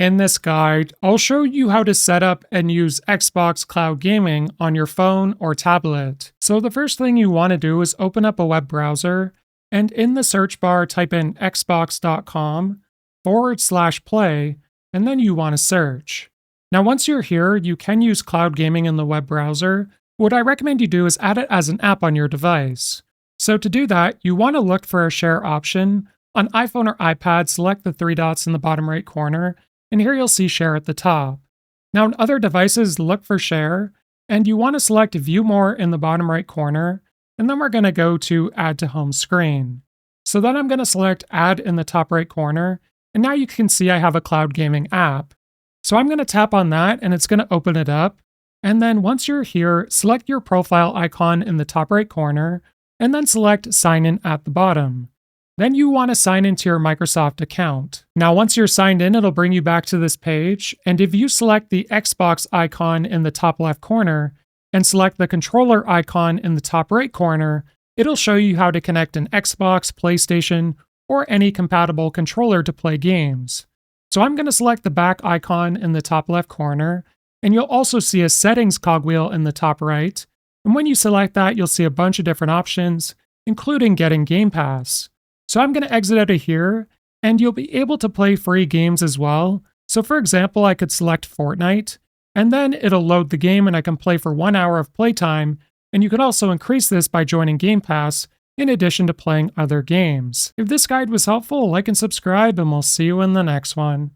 In this guide, I'll show you how to set up and use Xbox Cloud Gaming on your phone or tablet. So the first thing you want to do is open up a web browser, and in the search bar type in xbox.com/play, and then you want to search. Now once you're here, you can use cloud gaming in the web browser. What I recommend you do is add it as an app on your device. So to do that, you want to look for a share option. On iPhone or iPad, select the three dots in the bottom right corner, and here you'll see share at the top. Now on other devices, look for share, and you want to select view more in the bottom right corner, and then we're going to go to add to home screen. So then I'm going to select add in the top right corner, and now you can see I have a cloud gaming app. So I'm going to tap on that and it's going to open it up. And then once you're here, select your profile icon in the top right corner, and then select sign in at the bottom. Then you want to sign into your Microsoft account. Now, once you're signed in, it'll bring you back to this page. And if you select the Xbox icon in the top left corner and select the controller icon in the top right corner, it'll show you how to connect an Xbox, PlayStation, or any compatible controller to play games. So I'm going to select the back icon in the top left corner, and you'll also see a settings cogwheel in the top right. And when you select that, you'll see a bunch of different options, including getting Game Pass. So I'm going to exit out of here, and you'll be able to play free games as well. So for example, I could select Fortnite, and then it'll load the game and I can play for 1 hour of playtime. And you can also increase this by joining Game Pass, in addition to playing other games. If this guide was helpful, like and subscribe, and we'll see you in the next one.